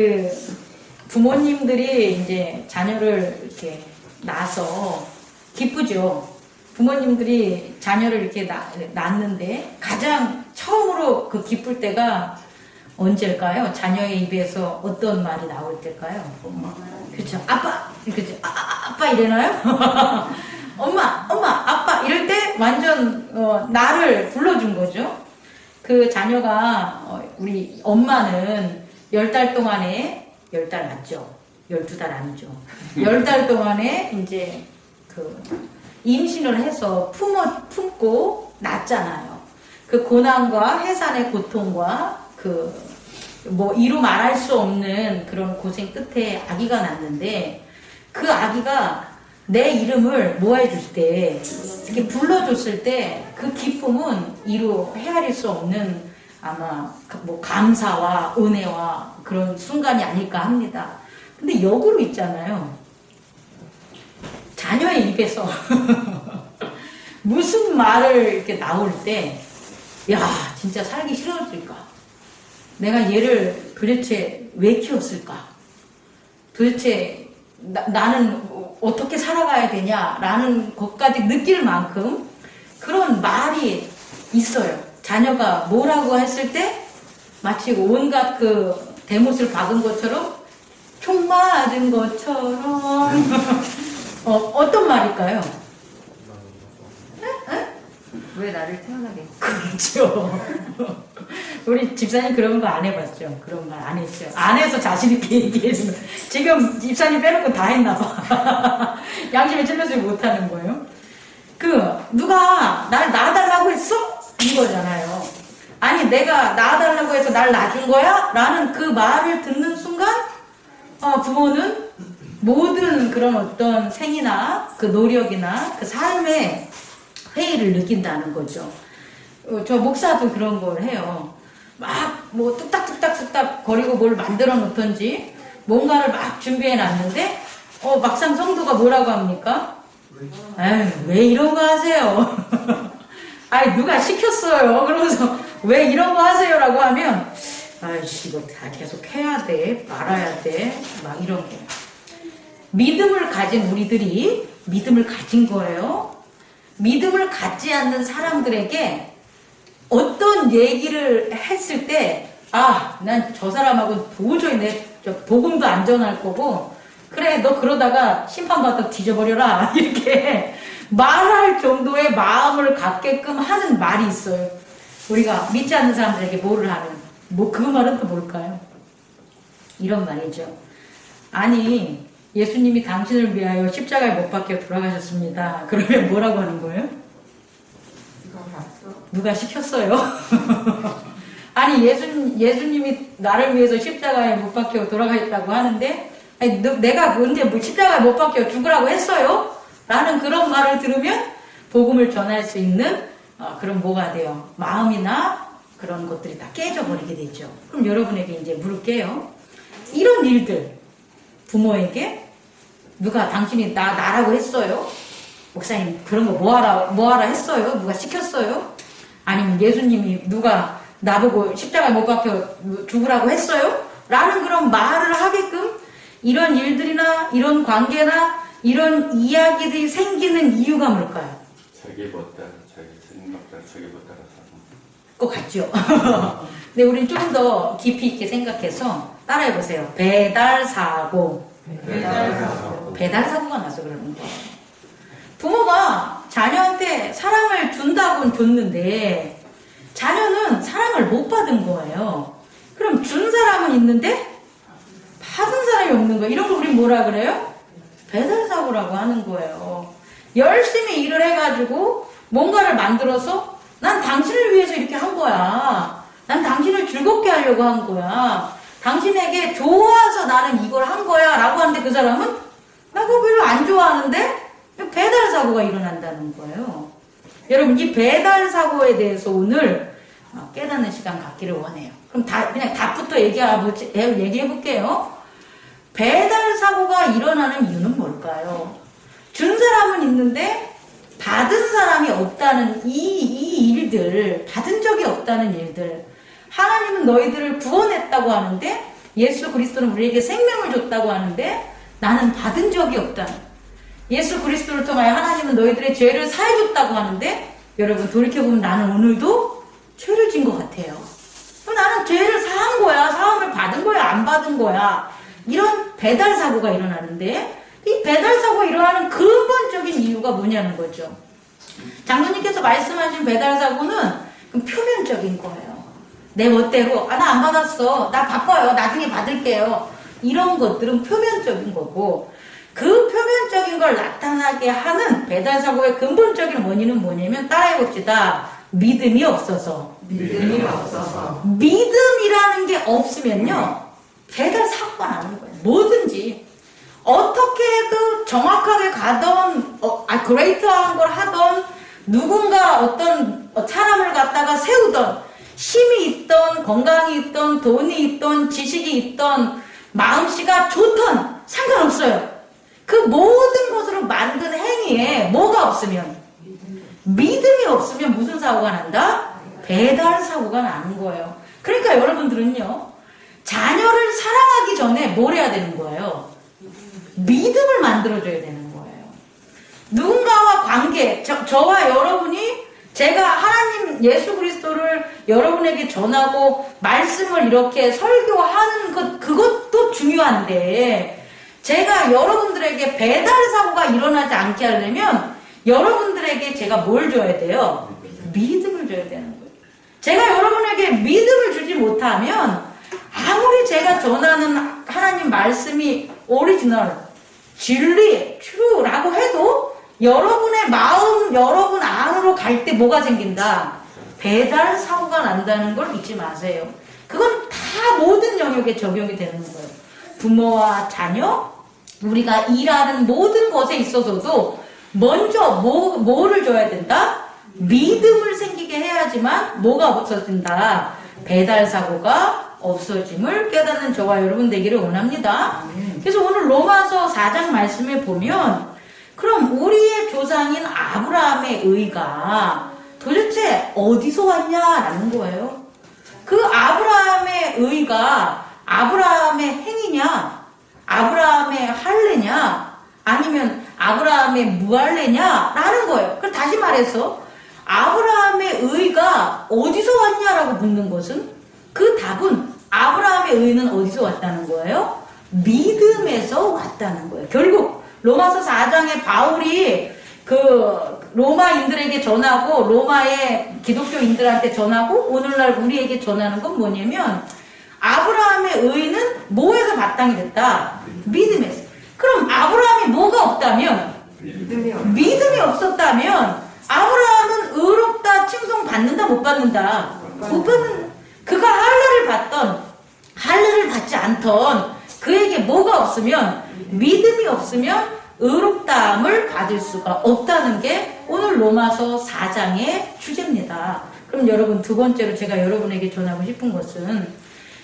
그 부모님들이 이제 자녀를 이렇게 낳아서 기쁘죠. 부모님들이 자녀를 이렇게 낳는데 가장 처음으로 그 기쁠 때가 언제일까요? 자녀의 입에서 어떤 말이 나올 때일까요? 엄마. 그렇죠. 아빠, 그렇죠. 아빠 이래나요? 엄마, 아빠 이럴 때 완전 나를 불러준 거죠. 그 자녀가 우리 엄마는 10달 동안에 10달 맞죠? 12달 아니죠. 10달 동안에 이제 그 임신을 해서 품고 낳잖아요. 그 고난과 해산의 고통과 그 뭐 이루 말할 수 없는 그런 고생 끝에 아기가 낳는데 그 아기가 내 이름을 뭐 해줄 때 이렇게 불러줬을 때 그 기쁨은 이루 헤아릴 수 없는 아마 뭐 감사와 은혜와 그런 순간이 아닐까 합니다. 근데 역으로 있잖아요. 자녀의 입에서 무슨 말을 이렇게 나올 때, 야, 진짜 살기 싫어질까? 내가 얘를 도대체 왜 키웠을까? 도대체 나는 어떻게 살아가야 되냐라는 것까지 느낄 만큼 그런 말이 있어요. 자녀가 뭐라고 했을 때 마치 온갖 그 대못을 박은 것처럼 총 맞은 것처럼 어떤 말일까요? 왜 나를 태어나게 했어? 그렇죠. 우리 집사님 그런 거 안 해봤죠. 그런 말 안 했죠. 안 해서 자신있게 얘기해주는. 지금 집사님 빼놓고 다 했나봐. 양심에 찔러지 못하는 거예요. 누가 날 낳아달라고 했어? 이거잖아요. 아니, 내가 낳아달라고 해서 날 낳아준 거야? 라는 그 말을 듣는 순간, 부모는 모든 그런 어떤 생이나 그 노력이나 그 삶의 회의를 느낀다는 거죠. 저 목사도 그런 걸 해요. 막 뭐 뚝딱뚝딱 거리고 뭘 만들어 놓던지 뭔가를 막 준비해 놨는데 막상 성도가 뭐라고 합니까? 에휴, 왜 이런 거 하세요? 아이, 누가 시켰어요? 그러면서 왜 이런 거 하세요? 라고 하면 아이씨, 이거 다 계속 해야 돼, 말아야 돼, 막 이런 게. 믿음을 가진 우리들이 믿음을 가진 거예요. 믿음을 갖지 않는 사람들에게 어떤 얘기를 했을 때, 난 저 사람하고 도저히 저 복음도 안 전할 거고, 그래, 너 그러다가 심판받아 뒤져버려라. 이렇게 말할 정도의 마음을 갖게끔 하는 말이 있어요. 우리가 믿지 않는 사람들에게 뭐를 하는, 그 말은 또 뭘까요? 이런 말이죠. 아니, 예수님이 당신을 위하여 십자가에 못 박혀 돌아가셨습니다. 그러면 뭐라고 하는 거예요? 누가 시켰어요? 아니, 예수님이 나를 위해서 십자가에 못 박혀 돌아가셨다고 하는데, 아니, 내가 언제 십자가에 못 박혀 죽으라고 했어요? 라는 그런 말을 들으면 복음을 전할 수 있는 그런 뭐가 돼요? 마음이나 그런 것들이 다 깨져버리게 되죠. 그럼 여러분에게 이제 물을게요. 이런 일들, 부모에게 누가 당신이 나라고 했어요? 목사님 그런 거 뭐하라 했어요? 누가 시켰어요? 아니면 예수님이 누가 나보고 십자가에 못 박혀 죽으라고 했어요? 라는 그런 말을 하게끔 이런 일들이나 이런 관계나 이런 이야기들이 생기는 이유가 뭘까요? 자기 생각대로 자기 멋대로 사는 것 같죠? 근데 우리는 좀 더 깊이 있게 생각해서 따라해보세요. 배달사고. 배달사고가 나서 그러는 거예요. 부모가 자녀한테 사랑을 준다고는 줬는데 자녀는 사랑을 못 받은 거예요. 그럼 준 사람은 있는데 받은 사람이 없는 거예요. 이런 걸 우리 뭐라 그래요? 배달사고라고 하는 거예요. 열심히 일을 해가지고 뭔가를 만들어서 난 당신을 위해서 이렇게 한 거야. 난 당신을 즐겁게 하려고 한 거야. 당신에게 좋아서 나는 이걸 한 거야 라고 하는데 그 사람은 나 그거 별로 안 좋아하는데 배달사고가 일어난다는 거예요. 여러분, 이 배달사고에 대해서 오늘 깨닫는 시간 갖기를 원해요. 그럼 그냥 답부터 얘기해 볼게요. 배달사고가 일어나는 이유는 뭘까요? 준 사람은 있는데 받은 사람이 없다는 이 일들, 받은 적이 없다는 일들. 하나님은 너희들을 구원했다고 하는데 예수 그리스도는 우리에게 생명을 줬다고 하는데 나는 받은 적이 없다. 예수 그리스도를 통하여 하나님은 너희들의 죄를 사해줬다고 하는데 여러분 돌이켜보면 나는 오늘도 죄를 진 것 같아요. 그럼 나는 죄를 사한 거야, 사함을 받은 거야, 안 받은 거야. 이런 배달 사고가 일어나는데 이 배달 사고가 일어나는 근본적인 이유가 뭐냐는 거죠. 장로님께서 말씀하신 배달 사고는 표면적인 거예요. 내 멋대로 나 안 받았어, 나 바빠요, 나중에 받을게요. 이런 것들은 표면적인 거고 그 표면적인 걸 나타나게 하는 배달 사고의 근본적인 원인은 뭐냐면 따라해봅시다. 믿음이 없어서. 믿음이 없어서. 믿음이라는 게 없으면요 배달 사고가 나는 거예요. 뭐든지 어떻게 그 정확하게 가던 그레이트한 걸 하던 누군가 어떤 사람을 갖다가 세우던 힘이 있던 건강이 있던 돈이 있던 지식이 있던 마음씨가 좋던 상관없어요. 그 모든 것으로 만든 행위에 뭐가 없으면 믿음이 없으면 무슨 사고가 난다? 배달 사고가 나는 거예요. 그러니까 여러분들은요 자녀를 사랑하기 전에 뭘 해야 되는 거예요? 믿음을 만들어줘야 되는 거예요. 누군가와 관계, 저와 여러분이 제가 하나님 예수 그리스도를 여러분에게 전하고 말씀을 이렇게 설교하는 것 그것도 중요한데 제가 여러분들에게 배달 사고가 일어나지 않게 하려면 여러분들에게 제가 뭘 줘야 돼요? 믿음을 줘야 되는 거예요. 제가 여러분에게 믿음을 주지 못하면 아무리 제가 전하는 하나님 말씀이 오리지널, 진리, true라고 해도 여러분의 마음, 여러분 안으로 갈 때 뭐가 생긴다? 배달 사고가 난다는 걸 잊지 마세요. 그건 다 모든 영역에 적용이 되는 거예요. 부모와 자녀, 우리가 일하는 모든 것에 있어서도 먼저 뭐를 줘야 된다? 믿음을 생기게 해야지만 뭐가 없어진다? 배달 사고가 없어짐을 깨닫는 저와 여러분 되기를 원합니다. 그래서 오늘 로마서 4장 말씀에 보면 그럼 우리의 조상인 아브라함의 의가 도대체 어디서 왔냐라는 거예요. 그 아브라함의 의가 아브라함의 행위냐, 아브라함의 할례냐, 아니면 아브라함의 무할례냐라는 거예요. 그럼 다시 말해서 아브라함의 의가 어디서 왔냐라고 묻는 것은 그 답은 아브라함의 의는 어디서 왔다는 거예요? 믿음에서 왔다는 거예요. 결국 로마서 4장에 바울이 그 로마인들에게 전하고 로마의 기독교인들한테 전하고 오늘날 우리에게 전하는 건 뭐냐면 아브라함의 의는 뭐에서 바탕이 됐다? 믿음에서. 그럼 아브라함이 뭐가 없다면? 믿음이 없었다면 아브라함은 의롭다 칭송 받는다 못 받는다? 못 받는. 그가 할례를 받던 할례를 받지 않던 그에게 뭐가 없으면 믿음이 없으면 의롭다함을 받을 수가 없다는 게 오늘 로마서 4장의 주제입니다. 그럼 여러분 두 번째로 제가 여러분에게 전하고 싶은 것은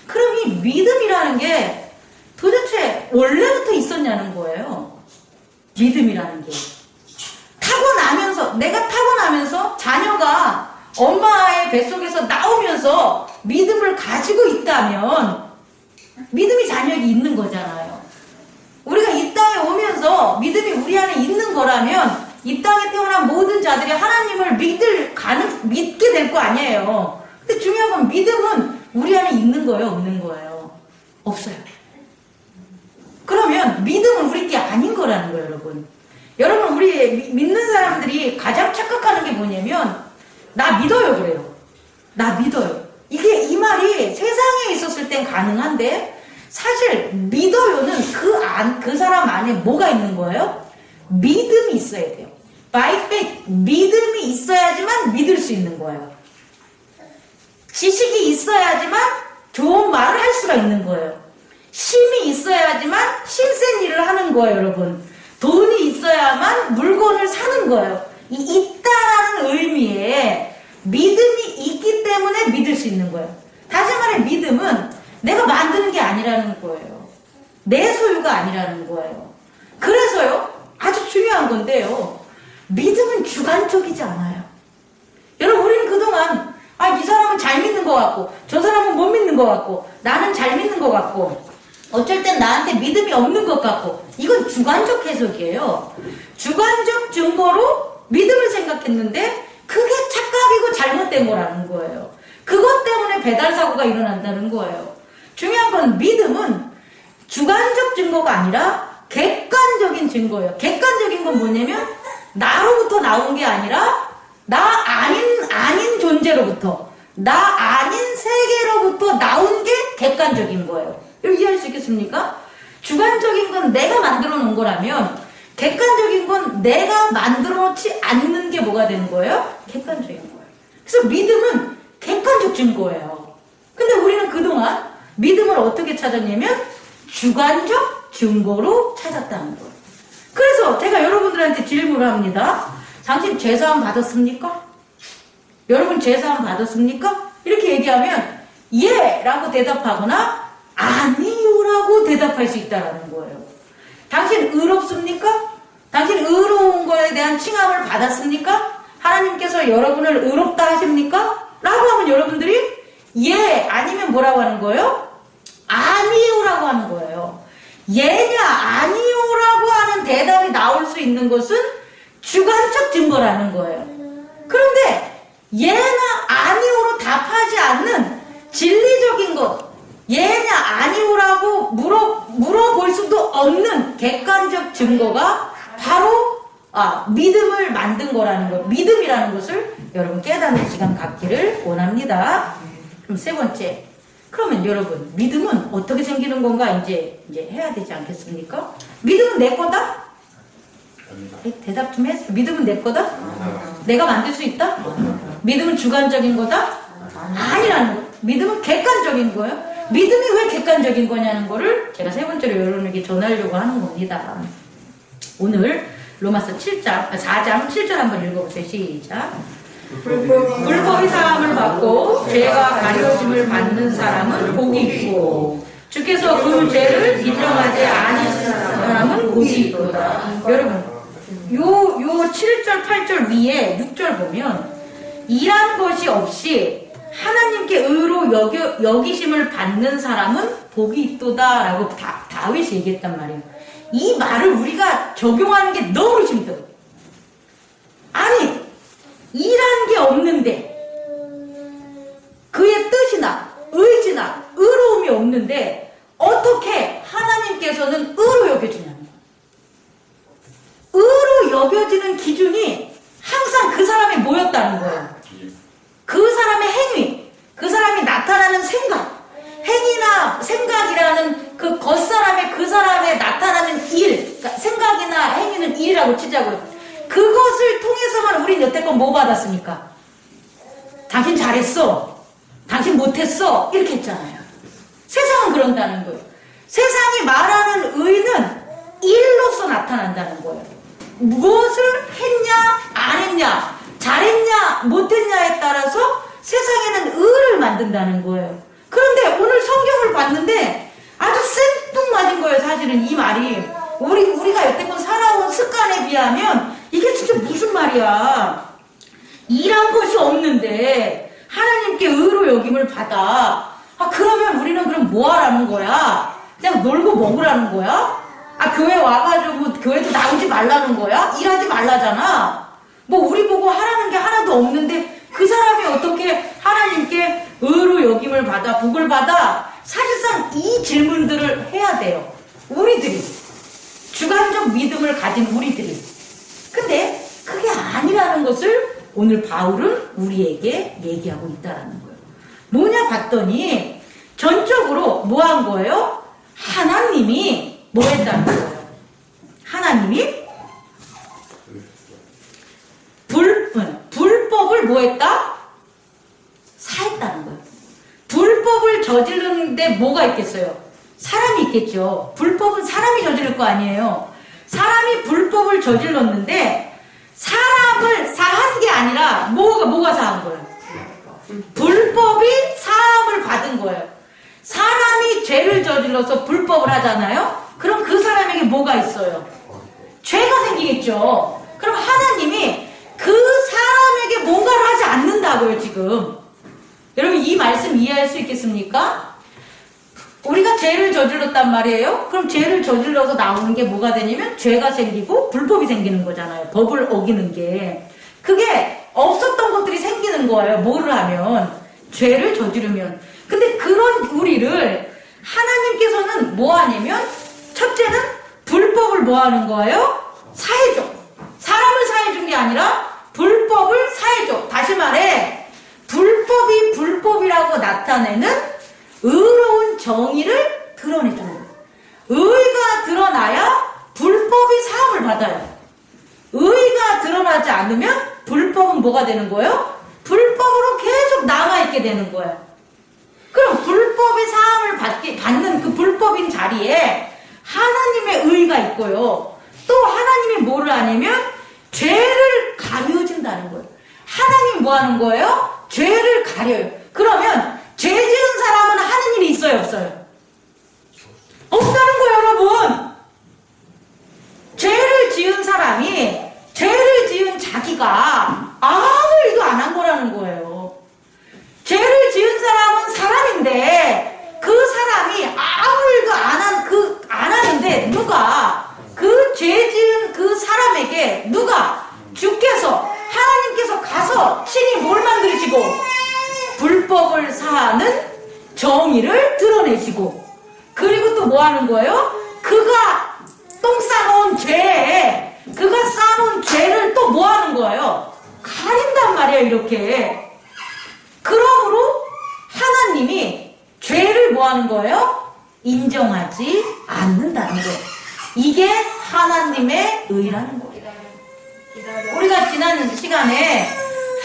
그럼 이 믿음이라는 게 도대체 원래부터 있었냐는 거예요. 믿음이라는 게. 내가 타고나면서 자녀가 엄마의 뱃속에서 나오면서 믿음을 가지고 있다면 믿음이 자녀에게 있는 거잖아요. 우리가 이 땅에 오면서 믿음이 우리 안에 있는 거라면 이 땅에 태어난 모든 자들이 하나님을 믿게 될 거 아니에요. 근데 중요한 건 믿음은 우리 안에 있는 거예요, 없는 거예요? 없어요. 그러면 믿음은 우리 게 아닌 거라는 거예요, 여러분. 여러분, 우리 믿는 사람들이 가장 착각하는 게 뭐냐면 나 믿어요 그래요. 나 믿어요. 이 말이 세상에 있었을 땐 가능한데 사실 믿어요는 그 사람 안에 뭐가 있는 거예요? 믿음이 있어야 돼요. By faith, 믿음이 있어야지만 믿을 수 있는 거예요. 지식이 있어야지만 좋은 말을 할 수가 있는 거예요. 힘이 있어야지만 힘센 일을 하는 거예요, 여러분. 돈이 있어야만 물건을 사는 거예요. 이 있다라는 의미에 믿음이 있기 때문에 믿을 수 있는 거예요. 다시 말해 믿음은 내가 만드는 게 아니라는 거예요. 내 소유가 아니라는 거예요. 그래서요, 아주 중요한 건데요. 믿음은 주관적이지 않아요. 여러분, 우리는 그동안 아, 이 사람은 잘 믿는 것 같고, 저 사람은 못 믿는 것 같고, 나는 잘 믿는 것 같고, 어쩔 땐 나한테 믿음이 없는 것 같고, 이건 주관적 해석이에요. 주관적 증거로 믿음을 생각했는데, 그게 착각이고 잘못된 거라는 거예요. 그것 때문에 배달사고가 일어난다는 거예요. 중요한 건 믿음은 주관적 증거가 아니라 객관적인 증거예요. 객관적인 건 뭐냐면 나로부터 나온 게 아니라 나 아닌 존재로부터, 나 아닌 세계로부터 나온 게 객관적인 거예요. 이거 이해할 수 있겠습니까? 주관적인 건 내가 만들어 놓은 거라면 객관적인 건 내가 만들어 놓지 않는 게 뭐가 되는 거예요? 객관적인 거예요. 그래서 믿음은 객관적 증거예요. 근데 우리는 그동안 믿음을 어떻게 찾았냐면 주관적 증거로 찾았다는 거예요. 그래서 제가 여러분들한테 질문을 합니다. 당신 죄사함 받았습니까? 여러분 죄사함 받았습니까? 이렇게 얘기하면 예! 라고 대답하거나 아니요! 라고 대답할 수 있다는 거예요. 당신 의롭습니까? 당신 의로운 거에 대한 칭함을 받았습니까? 하나님께서 여러분을 의롭다 하십니까? 라고 하면 여러분들이 예! 아니면 뭐라고 하는 거예요? 아니요라고 하는 거예요. 예냐 아니요라고 하는 대답이 나올 수 있는 것은 주관적 증거라는 거예요. 그런데 예나 아니요로 답하지 않는 진리적인 것, 예냐 아니요라고 물어볼 수도 없는 객관적 증거가 바로 믿음을 만든 거라는 것, 믿음이라는 것을 여러분 깨닫는 시간 갖기를 원합니다. 그럼 세 번째, 그러면 여러분 믿음은 어떻게 생기는 건가 이제 해야 되지 않겠습니까? 믿음은 내 거다? 대답 좀 했어. 믿음은 내 거다? 내가 만들 수 있다? 믿음은 주관적인 거다? 아니라는 거. 믿음은 객관적인 거예요. 믿음이 왜 객관적인 거냐는 거를 제가 세 번째로 여러분에게 전하려고 하는 겁니다. 오늘 로마서 4장 7절 한번 읽어보세요. 시작. 불법이 사함을 받고 죄가 가려짐을 받는 사람은 복이 있고 주께서 그 죄를 인정하지 아니하시는 사람은 복이 있도다. 여러분 요 7절 8절 위에 6절 보면 일한 것이 없이 하나님께 의로 여기심을 받는 사람은 복이 있도다 라고 다윗이 얘기했단 말이에요. 이 말을 우리가 적용하는 게 너무 힘들어. 아니 일한 게 없는데 그의 뜻이나 의지나 의로움이 없는데 어떻게 하나님께서는 의로 여겨지냐는 거예요. 의로 여겨지는 기준이 항상 그 사람이 뭐였다는 거예요. 그 사람의 행위, 그 사람이 나타나는 생각, 행위나 생각이라는 그 겉사람의 그 사람의 나타나는 일, 그러니까 생각이나 행위는 일이라고 치자고요. 그것을 통해서만 우린 여태껏 뭐 받았습니까? 당신 잘했어. 당신 못했어. 이렇게 했잖아요. 세상은 그런다는 거예요. 세상이 말하는 의는 일로서 나타난다는 거예요. 무엇을 했냐, 안 했냐, 잘했냐, 못했냐에 따라서 세상에는 의를 만든다는 거예요. 그런데 오늘 성경을 봤는데 아주 생뚱맞은 거예요. 사실은 이 말이. 우리가 여태껏 살아온 습관에 비하면 이게 진짜 무슨 말이야. 일한 것이 없는데 하나님께 의로 여김을 받아. 그러면 우리는 그럼 뭐 하라는 거야? 그냥 놀고 먹으라는 거야? 교회 와가지고 교회도 나오지 말라는 거야? 일하지 말라잖아. 뭐 우리 보고 하라는 게 하나도 없는데 그 사람이 어떻게 하나님께 의로 여김을 받아, 복을 받아? 사실상 이 질문들을 해야 돼요. 우리들이. 주관적 믿음을 가진 우리들이. 근데 그게 아니라는 것을 오늘 바울은 우리에게 얘기하고 있다는 거예요. 뭐냐 봤더니 전적으로 뭐 한 거예요? 하나님이 뭐 했다는 거예요? 하나님이 불법을 뭐 했다? 사했다는 거예요. 불법을 저지르는데 뭐가 있겠어요? 사람이 있겠죠. 불법은 사람이 저지를 거 아니에요. 사람이 불법을 저질렀는데 사람을 사한 게 아니라 뭐가 사한 거예요? 불법이 사함을 받은 거예요. 사람이 죄를 저질러서 불법을 하잖아요. 그럼 그 사람에게 뭐가 있어요? 죄가 생기겠죠. 그럼 하나님이 그 사람에게 뭔가를 하지 않는다고요. 지금 여러분 이 말씀 이해할 수 있겠습니까? 우리가 죄를 저질렀단 말이에요. 그럼 죄를 저질러서 나오는 게 뭐가 되냐면 죄가 생기고 불법이 생기는 거잖아요. 법을 어기는 게. 그게 없었던 것들이 생기는 거예요. 뭐를 하면? 죄를 저지르면. 근데 그런 우리를 하나님께서는 뭐 하냐면 첫째는 불법을 뭐 하는 거예요? 사해줘. 사람을 사해준 게 아니라 불법을 사해줘. 다시 말해 불법이 불법이라고 나타내는 의로운 정의를 드러내주는 거예요. 의가 드러나야 불법이 사함을 받아요. 의가 드러나지 않으면 불법은 뭐가 되는 거예요? 불법으로 계속 남아있게 되는 거예요. 그럼 불법의 사함을 받는 그 불법인 자리에 하나님의 의가 있고요. 또 하나님이 뭐를 하냐면 죄를 가려진다는 거예요. 하나님이 뭐 하는 거예요? 죄를 가려요. 그러면 죄 지은 사람은 하는 일이 있어요, 없어요? 없다는 거예요, 여러분. 죄를 지은 사람이 죄를 지은 자기가 아무 일도 안 한 거라는 거예요. 죄를 지은 사람은 사람인데 그 사람이 아무 일도 안 하는데 누가 그 죄 지은 그 사람에게 누가 주께서 하나님께서 가서 친히 뭘 만드시고 불법을 사하는 정의를 드러내시고 그리고 또 뭐 하는 거예요? 그가 똥 싸놓은 죄에 그가 싸놓은 죄를 또 뭐 하는 거예요? 가린단 말이에요, 이렇게. 그러므로 하나님이 죄를 뭐 하는 거예요? 인정하지 않는다는 거예요. 이게 하나님의 의라는 거예요. 우리가 지난 시간에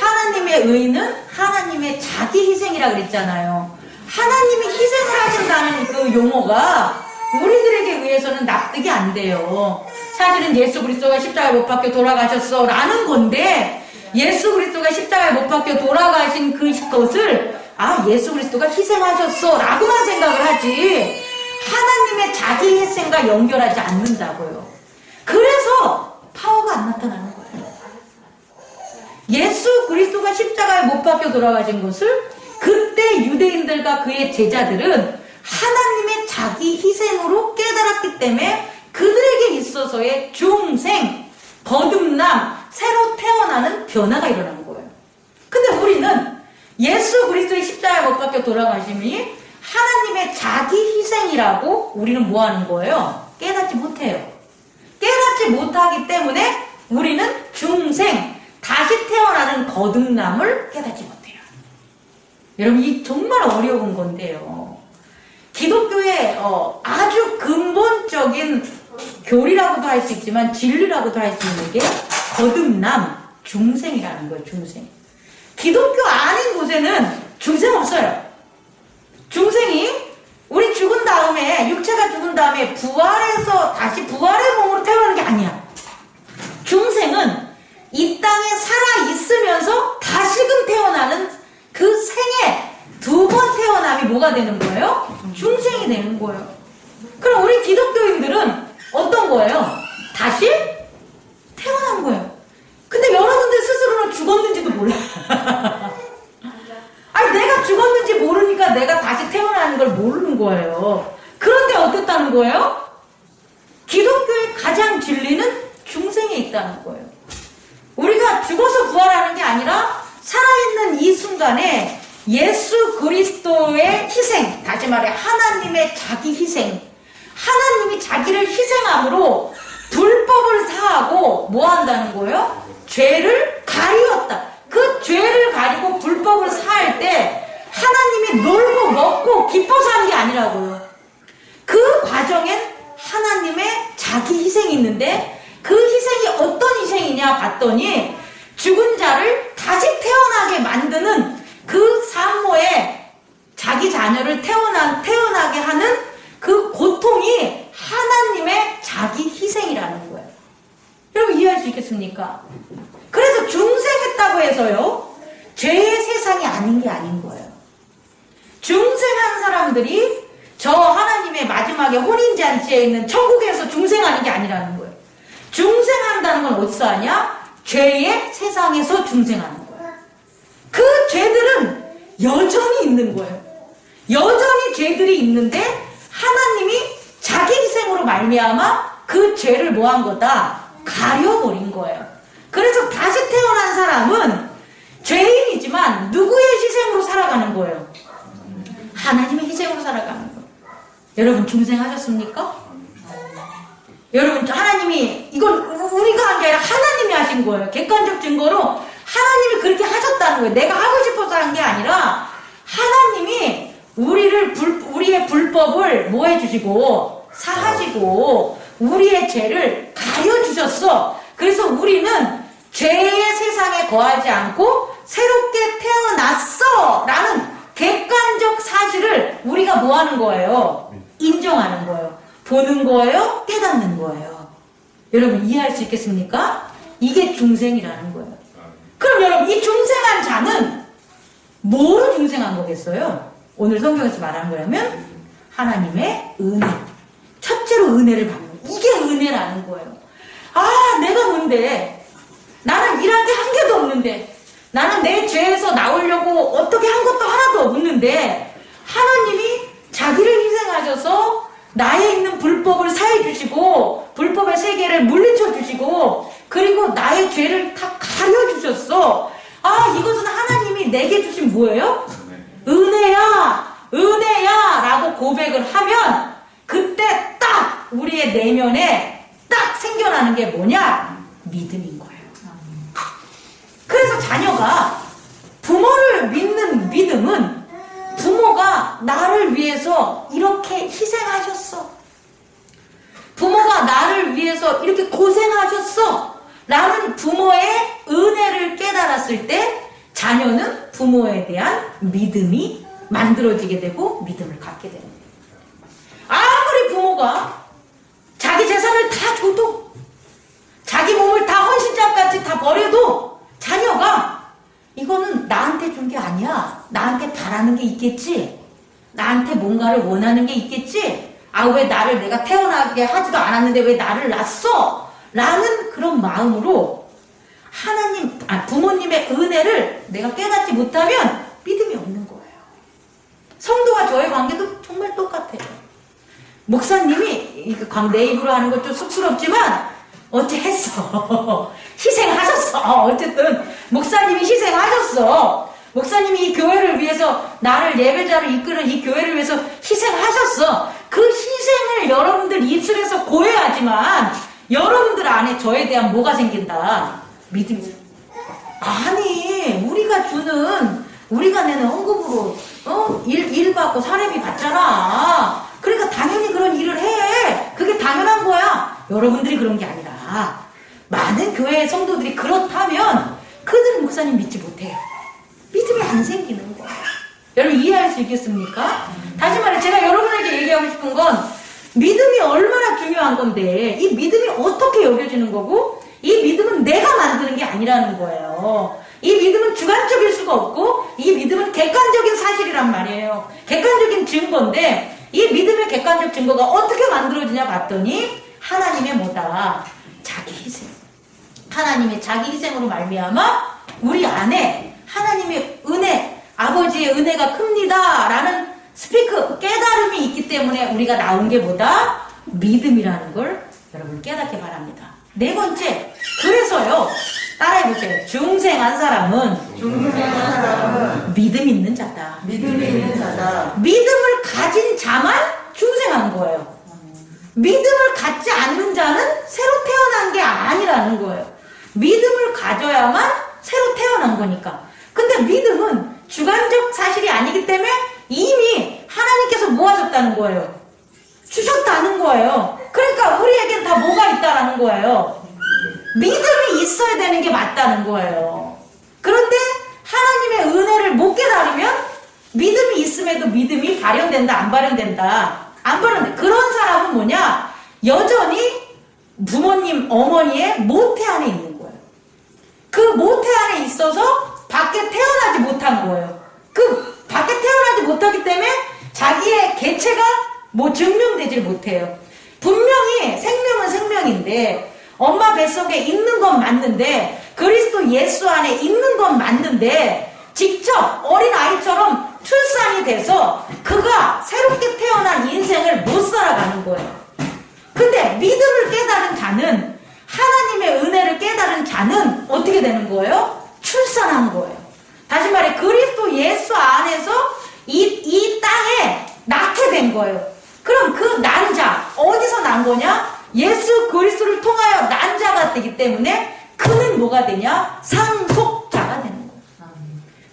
하나님의 의는 하나님의 자기 희생이라고 그랬잖아요. 하나님이 희생을 하신다는 그 용어가 우리들에게 의해서는 납득이 안 돼요. 사실은 예수 그리스도가 십자가에 못 박혀 돌아가셨어 라는 건데 예수 그리스도가 십자가에 못 박혀 돌아가신 그것을 예수 그리스도가 희생하셨어 라고만 생각을 하지 하나님의 자기 희생과 연결하지 않는다고요. 그래서 파워가 안 나타나는 거예요. 예수 그리스도가 십자가에 못 박혀 돌아가신 것을 그때 유대인들과 그의 제자들은 하나님의 자기 희생으로 깨달았기 때문에 그들에게 있어서의 중생, 거듭남, 새로 태어나는 변화가 일어난 거예요. 근데 우리는 예수 그리스도의 십자가에 못 박혀 돌아가심이 하나님의 자기 희생이라고 우리는 뭐 하는 거예요? 깨닫지 못해요. 깨닫지 못하기 때문에 우리는 중생, 다시 태어나는 거듭남을 깨닫지 못해요. 여러분, 이 정말 어려운 건데요. 기독교의 아주 근본적인 교리라고도 할 수 있지만 진리라고도 할 수 있는 게 거듭남, 중생이라는 거예요. 중생. 기독교 아닌 곳에는 중생 없어요. 중생이 우리 죽은 다음에 육체가 죽은 다음에 부활해서 다시 부활의 몸으로 태어나는 게 아니야. 중생은 이 땅에 살아 있으면서 다시금 태어나는 그 생에 두 번 태어남이 뭐가 되는 거예요? 중생이 되는 거예요. 그럼 우리 기독교인들은 어떤 거예요? 다시 태어난 거예요. 근데 여러분들 스스로는 죽었는지도 몰라. 아니, 내가 죽었는지 모르니까 내가 다시 태어나는 걸 모르는 거예요. 그런데 어떻다는 거예요? 기독교의 가장 진리는 중생에 있다는 거예요. 우리가 죽어서 부활하는 게 아니라 살아있는 이 순간에 예수 그리스도의 희생, 다시 말해 하나님의 자기 희생, 하나님이 자기를 희생함으로 불법을 사하고 뭐 한다는 거예요? 죄를 가리웠다. 그 죄를 가리고 불법을 사할 때 하나님이 놀고 먹고 기뻐서 한 게 아니라고요. 그 과정엔 하나님의 자기 희생이 있는데 그 희생이 어떤 희생이냐 봤더니 죽은 자를 다시 태어나게 만드는 그 산모에 자기 자녀를 태어나게 하는 그 고통이 하나님의 자기 희생이라는 거예요. 여러분 이해할 수 있겠습니까? 그래서 중생했다고 해서요 죄의 세상이 아닌 게 아닌 거예요. 중생한 사람들이 저 하나님의 마지막에 혼인잔치에 있는 천국에서 중생하는 게 아니라는 거예요. 중생한다는 건 어디서 하냐? 죄의 세상에서 중생하는 거예요. 그 죄들은 여전히 있는 거예요. 여전히 죄들이 있는데 하나님이 자기 희생으로 말미암아 그 죄를 뭐한 거다? 가려버린 거예요. 그래서 다시 태어난 사람은 죄인이지만 누구의 희생으로 살아가는 거예요? 하나님의 희생으로 살아가는 거예요. 여러분 중생하셨습니까? 여러분 하나님이 이건 우리가 한 게 아니라 하나님이 하신 거예요. 객관적 증거로 하나님이 그렇게 하셨다는 거예요. 내가 하고 싶어서 한 게 아니라 하나님이 우리의 불법을 뭐 해주시고 사하시고 우리의 죄를 가려주셨어. 그래서 우리는 죄의 세상에 거하지 않고 새롭게 태어났어 라는 객관적 사실을 우리가 뭐 하는 거예요? 인정하는 거예요. 보는 거예요? 깨닫는 거예요. 여러분 이해할 수 있겠습니까? 이게 중생이라는 거예요. 그럼 여러분 이 중생한 자는 뭐로 중생한 거겠어요? 오늘 성경에서 말하는 거라면 하나님의 은혜. 첫째로 은혜를 받는 거예요. 이게 은혜라는 거예요. 아 내가 뭔데 나는 일한 게 한 개도 없는데 나는 내 죄에서 나오려고 어떻게 한 것도 하나도 없는데 하나님이 자기를 희생하셔서 나에 있는 불법을 사해주시고 불법의 세계를 물리쳐주시고 그리고 나의 죄를 다 가려주셨어. 아 이것은 하나님이 내게 주신 뭐예요? 은혜야 은혜야 라고 고백을 하면 그때 딱 우리의 내면에 딱 생겨나는 게 뭐냐? 믿음인 거예요. 그래서 자녀가 부모를 믿는 믿음은 부모가 나를 위해서 이렇게 희생하셨어. 부모가 나를 위해서 이렇게 고생하셨어. 라는 부모의 은혜를 깨달았을 때 자녀는 부모에 대한 믿음이 만들어지게 되고 믿음을 갖게 되는 거예요. 아무리 부모가 자기 재산을 다 줘도 자기 몸을 다 헌신장같이 다 버려도 자녀가 이거는 나한테 준 게 아니야. 나한테 바라는 게 있겠지. 나한테 뭔가를 원하는 게 있겠지. 아, 왜 나를 내가 태어나게 하지도 않았는데 왜 나를 낳았어? 라는 그런 마음으로 부모님의 은혜를 내가 깨닫지 못하면 믿음이 없는 거예요. 성도와 저의 관계도 정말 똑같아요. 목사님이 내 입으로 하는 것 좀 쑥스럽지만 어째 했어. 희생하셨어. 어쨌든 목사님이 희생하셨어. 목사님이 이 교회를 위해서 나를 예배자로 이끄는 이 교회를 위해서 희생하셨어. 그 희생을 여러분들 입술에서 고해하지만 여러분들 안에 저에 대한 뭐가 생긴다? 믿음이. 아니 우리가 내는 헌금으로 일 받고 사례비 받잖아. 그러니까 당연히 그런 일을 해. 그게 당연한 거야. 여러분들이 그런 게 아니라 많은 교회 성도들이 그렇다면 그들은 목사님 믿지 못해요. 믿음이 안 생기는 거예요. 여러분 이해할 수 있겠습니까? 다시 말해 제가 여러분에게 얘기하고 싶은 건 믿음이 얼마나 중요한 건데 이 믿음이 어떻게 여겨지는 거고 이 믿음은 내가 만드는 게 아니라는 거예요. 이 믿음은 주관적일 수가 없고 이 믿음은 객관적인 사실이란 말이에요. 객관적인 증거인데 이 믿음의 객관적 증거가 어떻게 만들어지냐 봤더니 하나님의 뭐다? 자기 희생. 하나님의 자기 희생으로 말미암아 우리 안에 하나님의 은혜, 아버지의 은혜가 큽니다 라는 스피크, 깨달음이 있기 때문에 우리가 나온 게 뭐다? 믿음이라는 걸 여러분 깨닫게 바랍니다. 네 번째, 그래서요 따라해보세요. 중생한 사람은 믿음 있는 자다. 믿음이 있는 자다. 믿음을 가진 자만 중생한 거예요. 믿음을 갖지 않는 자는 새로 태어난 게 아니라는 거예요. 믿음을 가져야만 새로 태어난 거니까. 근데 믿음은 주관적 사실이 아니기 때문에 이미 하나님께서 뭐 하셨다는 거예요? 주셨다는 거예요. 그러니까 우리에겐 다 뭐가 있다라는 거예요? 믿음이 있어야 되는 게 맞다는 거예요. 그런데 하나님의 은혜를 못 깨달으면 믿음이 있음에도 믿음이 발현된다, 안 발현된다. 안 발현돼. 그런 사람은 뭐냐? 여전히 부모님, 어머니의 모태 안에 있는 거예요. 그 모태 안에 있어서 밖에 태어나지 못한 거예요. 그 밖에 태어나지 못하기 때문에 자기의 개체가 뭐 증명되질 못해요. 분명히 생명은 생명인데 엄마 뱃속에 있는 건 맞는데 그리스도 예수 안에 있는 건 맞는데 직접 어린아이처럼 출산이 돼서 그가 새롭게 태어난 인생을 못 살아가는 거예요. 근데 믿음을 깨달은 자는, 하나님의 은혜를 깨달은 자는 어떻게 되는 거예요? 출산한 거예요. 다시 말해 그리스도 예수 안에서 이 땅에 낳게 된 거예요. 그럼 그 난 자, 어디서 난 거냐? 예수 그리스도를 통하여 난 자가 되기 때문에 그는 뭐가 되냐? 상속자가 되는 거예요.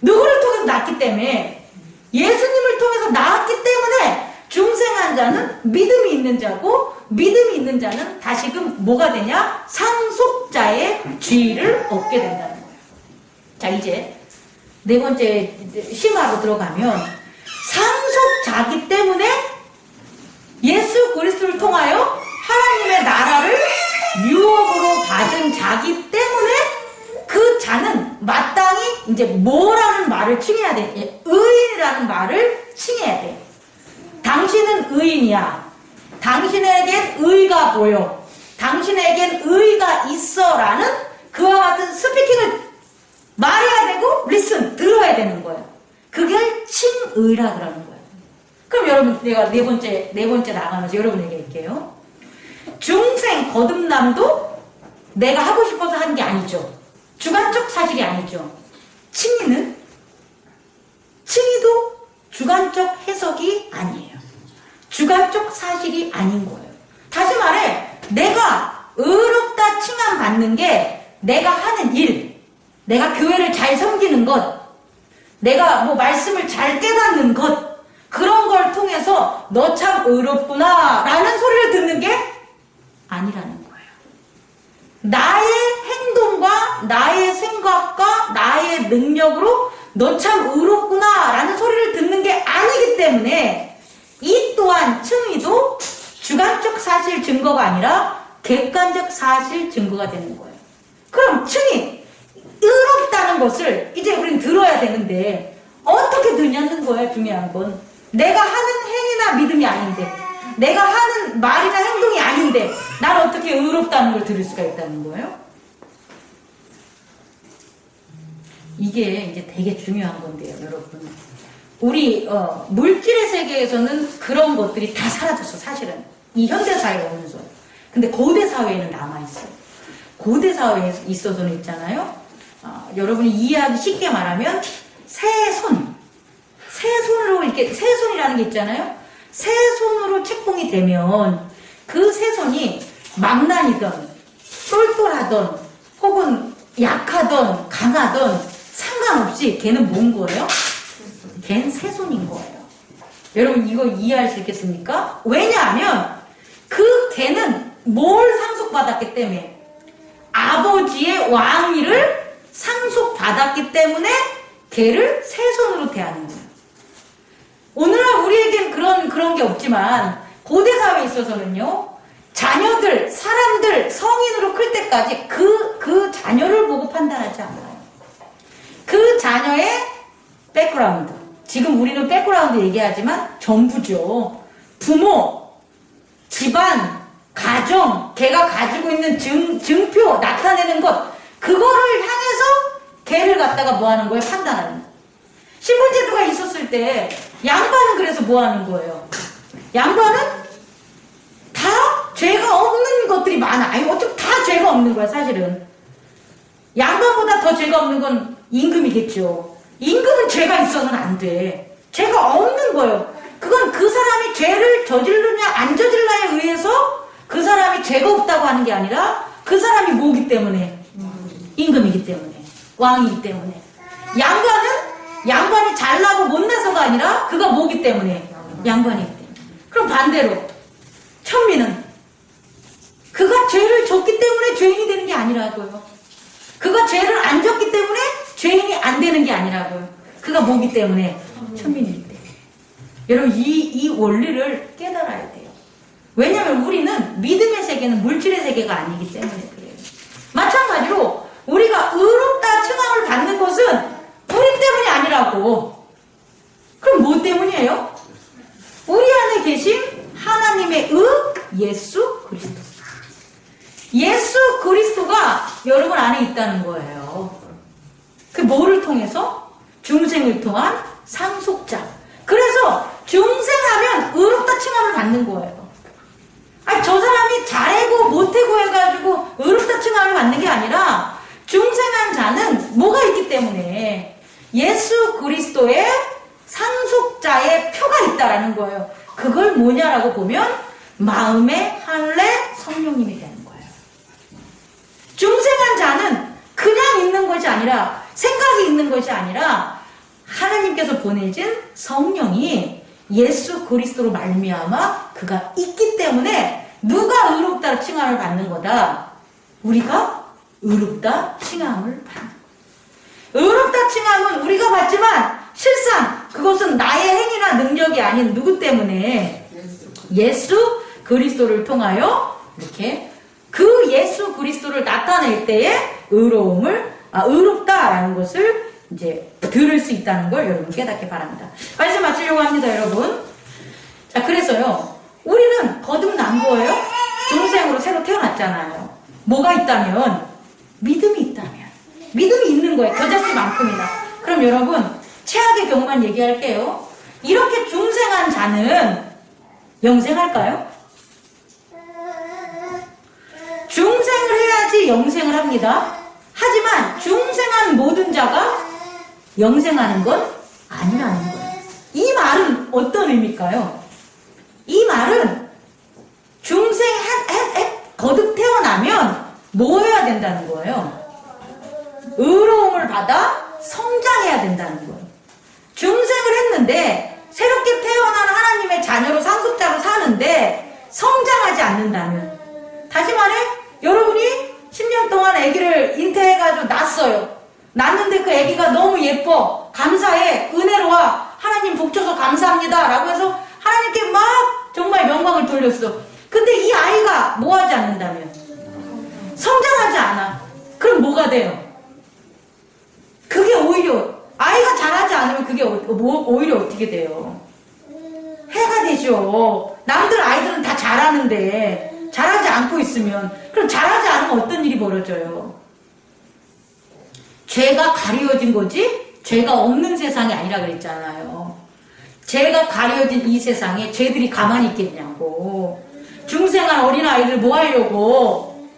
누구를 통해서 낳기 때문에? 예수님을 통해서 낳았기 때문에 중생한 자는 믿음이 있는 자고, 믿음이 있는 자는 다시금 뭐가 되냐? 상속자의 지위를 얻게 된다는 거예요. 자, 이제 네 번째 심화로 들어가면, 상속자기 때문에 예수 그리스도를 통하여 하나님의 나라를 유업으로 받은 자기 때문에 그 자는 마땅히 이제 뭐라는 말을 칭해야 돼? 의인이라는 말을 칭해야 돼. 당신은 의인이야. 당신에겐 의가 보여. 당신에겐 의가 있어. 라는 그와 같은 스피킹을 말해야 되고, 리슨, 들어야 되는 거예요. 그게 칭의라 그러는 거예요. 그럼 여러분, 내가 네 번째 나가면서 여러분에게 할게요. 중생 거듭남도 내가 하고 싶어서 한 게 아니죠. 주관적 사실이 아니죠. 칭의는? 칭의도 주관적 해석이 아니에요. 주관적 사실이 아닌 거예요. 다시 말해, 내가 의롭다 칭함 받는 게 내가 하는 일, 내가 교회를 잘 섬기는 것, 내가 뭐 말씀을 잘 깨닫는 것, 그런 걸 통해서 너 참 의롭구나 라는 소리를 듣는 게 아니라는 거예요. 나의 행동과 나의 생각과 나의 능력으로 너 참 의롭구나 라는 소리를 듣는 게 아니기 때문에 이 또한 칭의도 주관적 사실 증거가 아니라 객관적 사실 증거가 되는 거예요. 그럼 칭의, 의롭다는 것을 이제 우린 들어야 되는데 어떻게 듣냐는 거예요. 중요한 건 내가 하는 행위나 믿음이 아닌데, 내가 하는 말이나 행동이 아닌데 난 어떻게 의롭다는 걸 들을 수가 있다는 거예요? 이게 이제 되게 중요한 건데요, 여러분. 우리 물질의 세계에서는 그런 것들이 다 사라졌어, 사실은. 이 현대 사회에 오면서. 근데 고대 사회에는 남아있어요. 고대 사회에 있어서는 있잖아요. 여러분이 이해하기 쉽게 말하면 새손으로 이렇게, 새손이라는 게 있잖아요. 새손으로 책봉이 되면 그 새손이 망난이든 똘똘하든 혹은 약하든 강하든 상관없이 걔는 뭔 거예요? 걔는 새손인 거예요. 여러분 이거 이해할 수 있겠습니까? 왜냐하면 그 걔는 뭘 상속받았기 때문에, 아버지의 왕위를 상속받았기 때문에 걔를 새손으로 대하는 거예요. 오늘날 우리에겐 그런 게 없지만 고대 사회에 있어서는요, 자녀들, 사람들 성인으로 클 때까지 그 자녀를 보고 판단하지 않아요. 그 자녀의 백그라운드, 지금 우리는 백그라운드 얘기하지만 전부죠. 부모, 집안, 가정, 걔가 가지고 있는 증표, 나타내는 것, 그거를 향해서 걔를 갖다가 뭐 하는 거예요? 판단하는 거예요. 신분제도가 있었을 때 양반은 그래서 뭐 하는 거예요? 양반은 다 죄가 없는 것들이 많아. 아니 어차피 다 죄가 없는 거야, 사실은. 양반보다 더 죄가 없는 건 임금이겠죠. 임금은 죄가 있어서는 안 돼. 죄가 없는 거예요. 그건 그 사람이 죄를 저지르냐 안 저질러에 의해서 그 사람이 죄가 없다고 하는 게 아니라 그 사람이 뭐기 때문에? 임금이기 때문에. 왕이기 때문에. 양반이 잘나고 못나서가 아니라 그가 뭐기 때문에? 양반이기 때문에. 그럼 반대로 천민은 그가 죄를 졌기 때문에 죄인이 되는 게 아니라고요. 그가 죄를 안 졌기 때문에 죄인이 안 되는 게 아니라고요. 그가 뭐기 때문에? 천민이기 때문에. 여러분 이 원리를 깨달아야 돼요. 왜냐하면 우리는 믿음의 세계는 물질의 세계가 아니기 때문에 그래요. 마찬가지로 우리가 의롭다 칭함을 받는 것은 우리 때문이 아니라고. 그럼 뭐 때문이에요? 우리 안에 계신 하나님의 예수 그리스도. 예수 그리스도가 여러분 안에 있다는 거예요. 그 뭐를 통해서? 중생을 통한 상속자. 그래서 중생하면 의롭다 칭함을 받는 거예요. 아니, 저 사람이 잘해고 못해고 해가지고 의롭다 칭함을 받는 게 아니라 중생한 자는 뭐가 있기 때문에 예수 그리스도의 상속자의 표가 있다라는 거예요. 그걸 뭐냐라고 보면 마음의 할례 성령님이 되는 거예요. 중생한 자는 그냥 있는 것이 아니라 생각이 있는 것이 아니라 하나님께서 보내신 성령이 예수 그리스도로 말미암아 그가 있기 때문에 누가 의롭다 칭함을 받는 거다. 우리가 의롭다 칭함을 받는 거다. 의롭다 칭함은 우리가 받지만 실상 그것은 나의 행위나 능력이 아닌 누구 때문에 예수 그리스도를 통하여 이렇게 그 예수 그리스도를 나타낼 때에 의롭다라는 것을 이제 들을 수 있다는 걸 여러분 깨닫기 바랍니다. 말씀 마치려고 합니다, 여러분. 자, 그래서요, 우리는 거듭난 거예요. 중생으로 새로 태어났잖아요. 뭐가 있다면? 믿음이 있다면. 믿음이 있는 거예요. 겨자씨만큼이나. 그럼 여러분, 최악의 경우만 얘기할게요. 이렇게 중생한 자는 영생할까요? 중생을 해야지 영생을 합니다. 하지만 중생한 모든 자가 영생하는 건 아니라는 거예요. 이 말은 어떤 의미일까요? 이 말은 거듭 태어나면 뭐 해야 된다는 거예요? 의로움을 받아 성장해야 된다는 거예요. 중생을 했는데 새롭게 태어난 하나님의 자녀로 상속자로 사는데 성장하지 않는다면, 다시 말해 여러분이 10년 동안 아기를 잉태해가지고 낳았어요. 낳는데 그 아기가 너무 예뻐, 감사해, 은혜로워, 하나님 복 줘서 감사합니다 라고 해서 하나님께 막 정말 영광을 돌렸어. 근데 이 아이가 뭐 하지 않는다면, 성장하지 않아. 그럼 뭐가 돼요? 그게 오히려 아이가 자라지 않으면 그게 오히려 어떻게 돼요? 해가 되죠. 남들 아이들은 다 잘하는데 잘하지 않고 있으면, 그럼 잘하지 않으면 어떤 일이 벌어져요? 죄가 가려진 거지 죄가 없는 세상이 아니라 그랬잖아요. 죄가 가려진 이 세상에 죄들이 가만히 있겠냐고. 중생한 어린아이들 뭐 하려고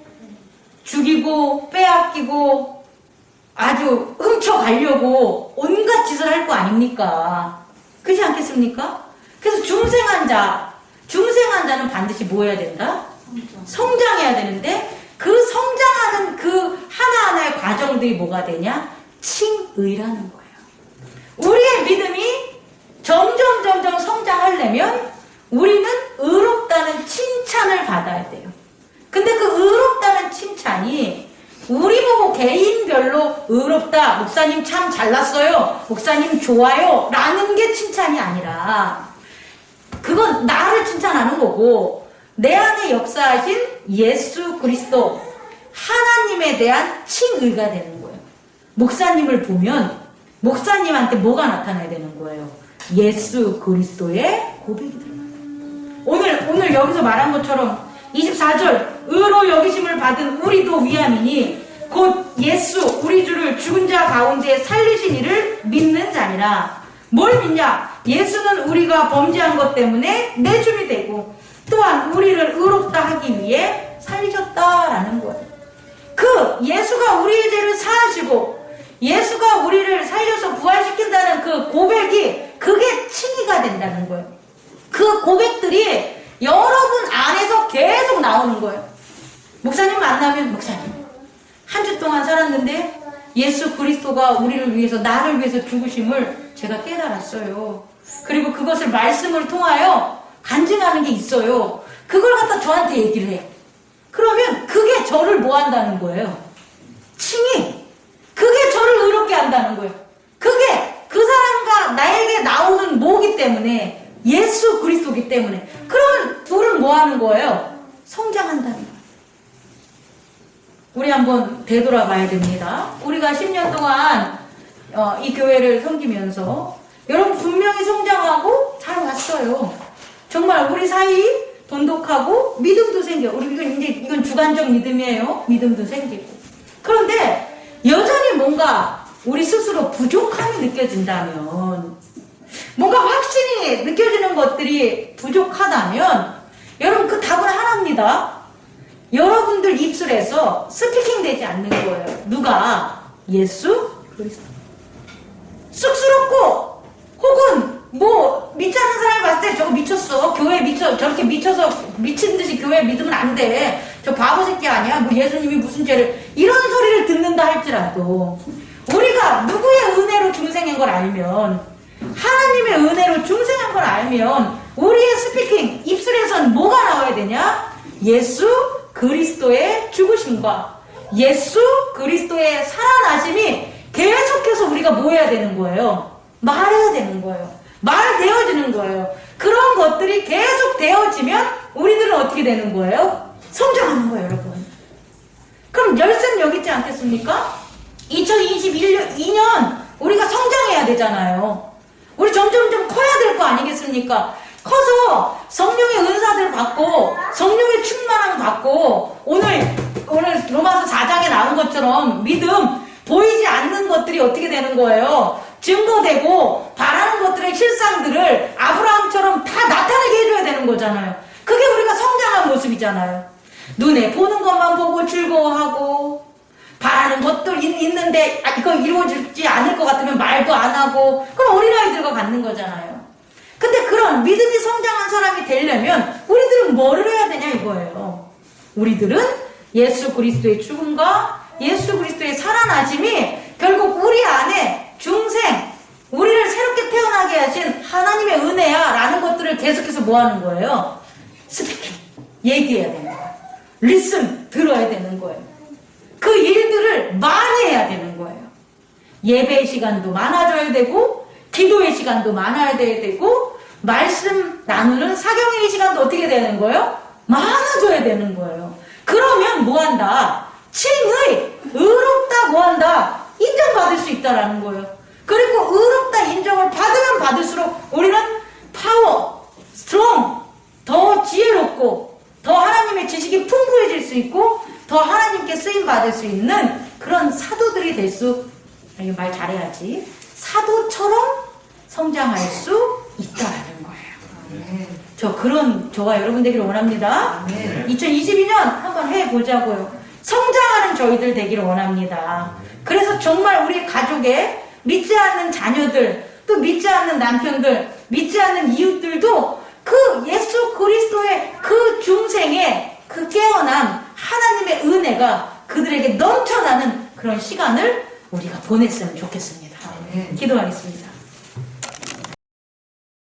죽이고 빼앗기고 아주 훔쳐가려고 온갖 짓을 할 거 아닙니까? 그렇지 않겠습니까? 그래서 중생한 자는 반드시 뭐 해야 된다? 성장해야 되는데 그 성장하는 그 하나하나의 과정들이 뭐가 되냐? 칭의라는 거예요. 우리의 믿음이 점점 성장하려면 우리는 의롭다는 칭찬을 받아야 돼요. 근데 그 의롭다는 칭찬이 우리 보고 개인별로 의롭다, 목사님 참 잘났어요, 목사님 좋아요 라는 게 칭찬이 아니라, 그건 나를 칭찬하는 거고 내 안에 역사하신 예수 그리스도 하나님에 대한 칭의가 되는 거예요. 목사님을 보면 목사님한테 뭐가 나타나야 되는 거예요? 예수 그리스도의 고백이 들어가요. 오늘 여기서 말한 것처럼 24절, 의로 여기심을 받은 우리도 위함이니 곧 예수 우리 주를 죽은 자 가운데 살리신 이를 믿는 자니라. 뭘 믿냐? 예수는 우리가 범죄한 것 때문에 내줌이 되고 또한 우리를 의롭다 하기 위해 살리셨다라는 거예요. 그 예수가 우리의 죄를 사하시고 예수가 우리를 살려서 부활시킨다는 그 고백이, 그게 칭의가 된다는 거예요. 그 고백들이 여러분 안에서 계속 나오는 거예요. 목사님 만나면, 목사님 한 주 동안 살았는데 예수 그리스도가 우리를 위해서, 나를 위해서 죽으심을 제가 깨달았어요. 그리고 그것을 말씀을 통하여 간증하는 게 있어요. 그걸 갖다 저한테 얘기를 해. 그러면 그게 저를 뭐 한다는 거예요? 칭의. 그게 저를 의롭게 한다는 거예요. 그게 그 사람과 나에게 나오는 뭐기 때문에, 예수 그리스도기 때문에. 그러면 둘은 뭐 하는 거예요? 성장한다는 거예요. 우리 한번 되돌아봐야 됩니다. 우리가 10년 동안 이 교회를 섬기면서 여러분 분명히 성장하고 잘 왔어요. 정말 우리 사이 돈독하고 믿음도 생겨. 이건 주관적 믿음이에요. 믿음도 생기고. 그런데 여전히 뭔가 우리 스스로 부족함이 느껴진다면, 뭔가 확신이 느껴지는 것들이 부족하다면, 여러분 그 답은 하나입니다. 여러분들 입술에서 스피킹 되지 않는 거예요. 누가? 예수 그리스도. 쑥스럽고 혹은 뭐 믿지 않는 사람이 봤을 때 저거 미쳤어. 교회 미쳐 저렇게 미쳐서 미친 듯이 교회 믿으면 안 돼. 저 바보 새끼 아니야? 뭐 예수님이 무슨 죄를 이런 소리를 듣는다 할지라도 우리가 누구의 은혜로 중생인 걸 알면 하나님의 은혜로 중생한 걸 알면 우리의 스피킹 입술에선 뭐가 나와야 되냐? 예수 그리스도의 죽으심과 예수 그리스도의 살아나심이 계속해서 우리가 뭐 해야 되는 거예요? 말해야 되는 거예요. 말되어지는 거예요. 그런 것들이 계속 되어지면 우리들은 어떻게 되는 거예요? 성장하는 거예요, 여러분. 그럼 열쇠는 여기 있지 않겠습니까? 2022년 우리가 성장해야 되잖아요. 우리 점점 커야 될 거 아니겠습니까? 커서 성령의 은사들 받고 성령의 충만함 받고 오늘 로마서 4장에 나온 것처럼 믿음 보이지 않는 것들이 어떻게 되는 거예요? 증거되고 바라는 것들의 실상들을 아브라함처럼 다 나타내게 해줘야 되는 거잖아요. 그게 우리가 성장한 모습이잖아요. 눈에 보는 것만 보고 즐거워하고 바라는 것들 있는데 이거 이루어지지 않을 것 같으면 말도 안 하고 그럼 어린아이들과 같는 거잖아요. 근데 그런 믿음이 성장한 사람이 되려면 우리들은 뭐를 해야 되냐 이거예요. 우리들은 예수 그리스도의 죽음과 예수 그리스도의 살아나심이 결국 우리 안에 중생, 우리를 새롭게 태어나게 하신 하나님의 은혜야 라는 것들을 계속해서 뭐 하는 거예요? 스피킹, 얘기해야 되는 거예요. 리슨, 들어야 되는 거예요. 그 일들을 많이 해야 되는 거예요. 예배의 시간도 많아져야 되고 기도의 시간도 많아야 되고 말씀 나누는 사경의 시간도 어떻게 되는 거예요? 많아져야 되는 거예요. 그러면 뭐한다? 칭의, 의롭다 뭐한다? 인정받을 수 있다라는 거예요. 그리고 의롭다 인정을 받으면 받을수록 우리는 파워, 스트롱, 더 지혜롭고 더 하나님의 지식이 풍부해질 수 있고 더 하나님께 쓰임받을 수 있는 그런 사도들이 될 수, 이거 말 잘해야지, 사도처럼 성장할 수 있다라는 거예요. 저가 여러분 되기를 원합니다. 2022년 한번 해보자고요. 성장하는 저희들 되기를 원합니다. 그래서 정말 우리 가족의 믿지 않는 자녀들, 또 믿지 않는 남편들, 믿지 않는 이웃들도 그 예수 그리스도의 그 중생의 그 깨어남, 하나님의 은혜가 그들에게 넘쳐나는 그런 시간을 우리가 보냈으면 좋겠습니다. 기도하겠습니다.